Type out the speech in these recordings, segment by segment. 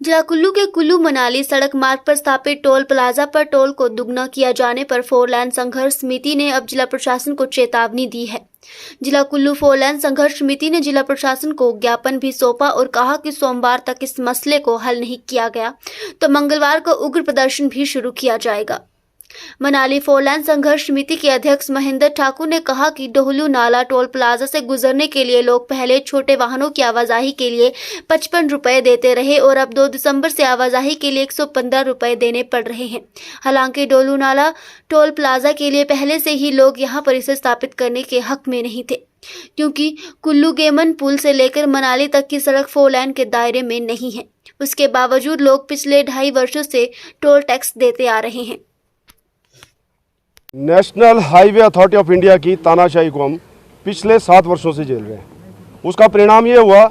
जिला कुल्लू के कुल्लू मनाली सड़क मार्ग पर स्थापित टोल प्लाजा पर टोल को दुगना किया जाने पर फोर लाइन संघर्ष समिति ने अब जिला प्रशासन को चेतावनी दी है। जिला कुल्लू फोर लाइन संघर्ष समिति ने जिला प्रशासन को ज्ञापन भी सौंपा और कहा कि सोमवार तक इस मसले को हल नहीं किया गया तो मंगलवार को उग्र प्रदर्शन भी शुरू किया जाएगा। मनाली फोर लाइन संघर्ष समिति के अध्यक्ष महेंद्र ठाकुर ने कहा कि डोहलू नाला टोल प्लाजा से गुजरने के लिए लोग पहले छोटे वाहनों की आवाजाही के लिए 55 रुपए देते रहे और अब 2 दिसंबर से आवाजाही के लिए 115 रुपए देने पड़ रहे हैं। हालांकि डोहलू नाला टोल प्लाजा के लिए पहले से ही लोग यहां पर इसे स्थापित करने के हक में नहीं थे, क्योंकि कुल्लू गेमन पुल से लेकर मनाली तक की सड़क फोर लाइन के दायरे में नहीं है। उसके बावजूद लोग पिछले 2.5 वर्षों से टोल टैक्स देते आ रहे हैं। National highway authority of India की तानाशाही को हम पिछले 7 वर्षों से झेल रहे हैं। उसका परिणाम ये हुआ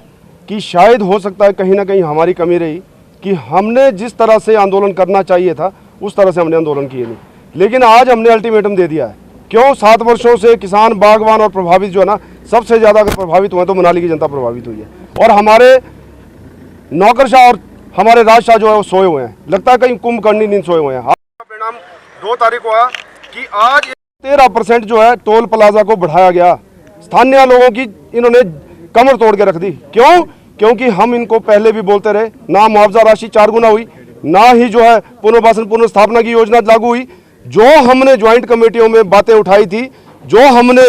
कि शायद हो सकता है कहीं ना कहीं हमारी कमी रही कि हमने जिस तरह से आंदोलन करना चाहिए था उस तरह से हमने आंदोलन किए नहीं। लेकिन आज हमने अल्टीमेटम दे दिया है। क्यों? 7 वर्षों से किसान, बागवान और प्रभावित जो है ना, सबसे ज़्यादा अगर प्रभावित हुए तो मनाली की जनता प्रभावित हुई है। और हमारे नौकरशाह और हमारे राजशाह जो है वो सोए हुए हैं। लगता है कहीं कुंभकर्णी नींद सोए हुए हैं। परिणाम 2 तारीख को आया कि आज 13% जो है टोल प्लाजा को बढ़ाया गया। स्थानीय लोगों की इन्होंने कमर तोड़ के रख दी। क्यों? क्योंकि हम इनको पहले भी बोलते रहे, ना मुआवजा राशि 4 गुना हुई, ना ही जो है पुनर्वासन पुनर्स्थापना की योजना लागू हुई। जो हमने ज्वाइंट कमेटियों में बातें उठाई थी, जो हमने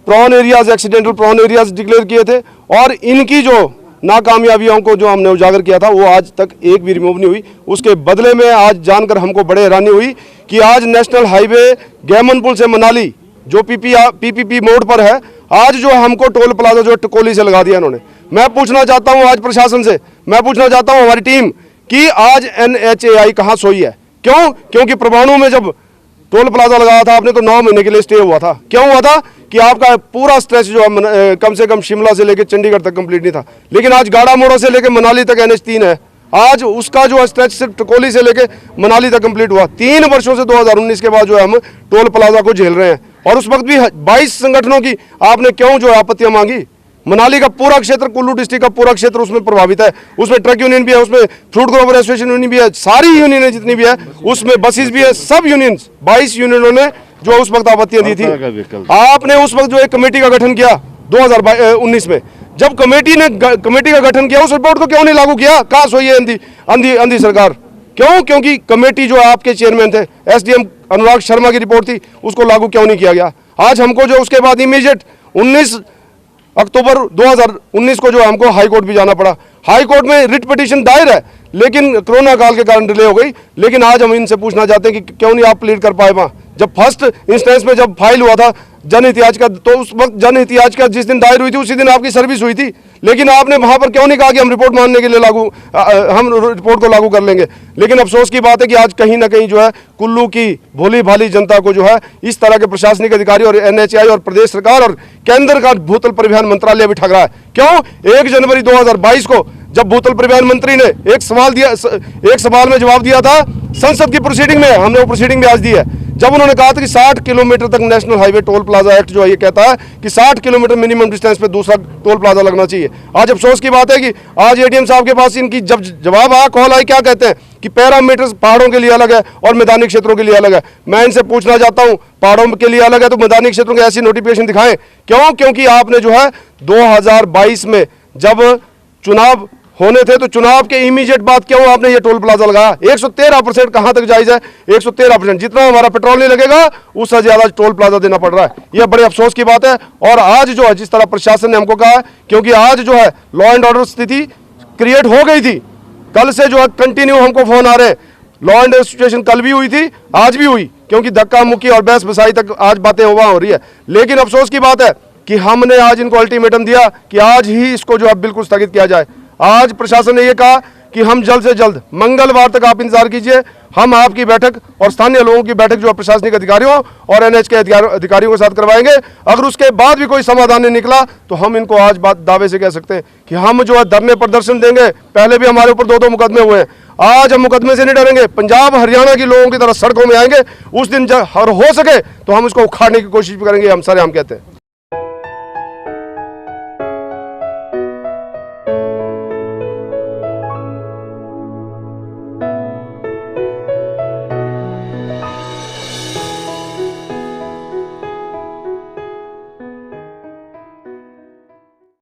prone areas, accidental prone areas declare किए थे और इनकी जो नाकामयाबियों को जो हमने उजागर किया था वो आज तक एक भी रिमूव नहीं हुई। उसके बदले में आज जानकर हमको बड़े हैरानी हुई कि आज नेशनल हाईवे गेमन पुल से मनाली जो पीपीपी मोड पर है, आज जो हमको टोल प्लाजा जो टकोली से लगा दिया इन्होंने। मैं पूछना चाहता हूं आज प्रशासन से, मैं पूछना चाहता हूं हमारी टीम कि आज NHAI कहां सोई है? क्यों? क्योंकि परवाणु में जब टोल प्लाजा लगाया था आपने तो 9 महीने के लिए स्टे हुआ था। क्यों हुआ था? कि आपका पूरा स्ट्रेच जो है कम से कम शिमला से लेकर चंडीगढ़ तक कंप्लीट नहीं था। लेकिन आज गाड़ा मोड़ा से लेकर मनाली तक NH3 है। आज उसका जो स्ट्रेच सिर्फ टकोली से लेकर मनाली तक कंप्लीट हुआ। 3 वर्षों से 2019 के बाद जो है हम टोल प्लाजा को झेल रहे हैं। और उस वक्त भी 22 संगठनों की आपने क्यों जो आपत्तियां मांगी? मनाली का पूरा क्षेत्र, कुल्लू डिस्ट्रिक्ट का पूरा क्षेत्र उसमें प्रभावित है। उसमें ट्रक यूनियन भी है, उसमें फ्रूट ग्रोवर एसोसिएशन यूनियन भी है, सारी यूनियन जितनी भी है, उसमें बसेस भी है, सब यूनियन 22 यूनियनों ने जो उस वक्त आपत्तियां दी थी। आपने उस वक्त जो एक कमेटी का गठन किया 2019 में, जब कमेटी का गठन किया उस रिपोर्ट को क्यों नहीं लागू किया? कहाँ सोई है अंधी सरकार? क्यों? क्योंकि कमेटी जो आपके चेयरमैन थे SDM अनुराग शर्मा की रिपोर्ट थी, उसको लागू क्यों नहीं किया गया? आज हमको जो उसके बाद इमीडिएट 19 अक्टूबर 2019 को जो हमको हाई कोर्ट भी जाना पड़ा। हाई कोर्ट में रिट पिटीशन दायर है, लेकिन कोरोना काल के कारण डिले हो गई। लेकिन आज हम इनसे पूछना चाहते हैं कि क्यों नहीं आप प्लीड कर पाए वहाँ? जब फर्स्ट इंस्टेंस में जब फाइल हुआ था जनहित याचिका, तो उस वक्त जनहित याचिका जिस दिन दायर हुई थी उसी दिन आपकी सर्विस हुई थी। लेकिन आपने वहां पर क्यों नहीं कहा कि हम रिपोर्ट मानने के लिए हम रिपोर्ट को लागू कर लेंगे? लेकिन अफसोस की बात है कि आज कहीं ना कहीं जो है कुल्लू की भोली भाली जनता को जो है इस तरह के प्रशासनिक अधिकारी और NHAI और प्रदेश सरकार और केंद्र का भूतल परिवहन मंत्रालय भी ठग रहा है। क्यों? 1 जनवरी 2022 को जब भूतल परिवहन मंत्री ने एक सवाल में जवाब दिया था संसद की प्रोसीडिंग में, हमने वो प्रोसीडिंग भी आज दी है, जब उन्होंने कहा था कि 60 किलोमीटर तक national highway toll plaza act जो है ये कहता है कि 60 किलोमीटर मिनिमम डिस्टेंस पे दूसरा टोल प्लाजा लगना चाहिए। आज अफसोस की बात है कि आज ADM साहब के पास इनकी जब जवाब आया, कॉल आई, क्या कहते हैं कि पैरामीटर्स पहाड़ों के लिए अलग है और मैदानी क्षेत्रों के लिए अलग है। मैं इनसे पूछना चाहता हूँ, पहाड़ों के लिए अलग है तो मैदानी क्षेत्रों के ऐसी नोटिफिकेशन दिखाएं। क्यों? क्योंकि आपने जो है 2022 में जब चुनाव होने थे तो चुनाव के इमीडिएट बाद क्यों आपने ये टोल प्लाजा लगाया? 113% कहां तक जायज है? 113%। जितना हमारा पेट्रोल नहीं लगेगा उससे ज्यादा टोल प्लाजा देना पड़ रहा है। यह बड़े अफसोस की बात है। और आज जो है जिस तरह प्रशासन ने हमको कहा, क्योंकि आज जो है लॉ एंड ऑर्डर स्थिति क्रिएट हो गई थी, कल से जो है कंटिन्यू हमको फोन आ रहे हैं। लॉ एंड ऑर्डर सिचुएशन कल भी हुई थी, आज भी हुई, क्योंकि धक्का मुक्की और बहस बसाई तक आज बातें वहां हो रही है। लेकिन अफसोस की बात है कि हमने आज इनको अल्टीमेटम दिया कि आज ही इसको जो है बिल्कुल स्थगित किया जाए। आज प्रशासन ने यह कहा कि हम जल्द से जल्द मंगलवार तक आप इंतजार कीजिए, हम आपकी बैठक और स्थानीय लोगों की बैठक जो प्रशासनिक अधिकारियों और NH के अधिकारियों के साथ करवाएंगे। अगर उसके बाद भी कोई समाधान नहीं निकला तो हम इनको आज बात दावे से कह सकते हैं कि हम जो है धरने प्रदर्शन देंगे। पहले भी हमारे ऊपर 2 मुकदमे हुए हैं, आज हम मुकदमे से नहीं डरेंगे। पंजाब हरियाणा के लोगों की तरह सड़कों में आएंगे। उस दिन हो सके तो हम इसको उखाड़ने की कोशिश भी करेंगे। हम सारे हम कहते हैं।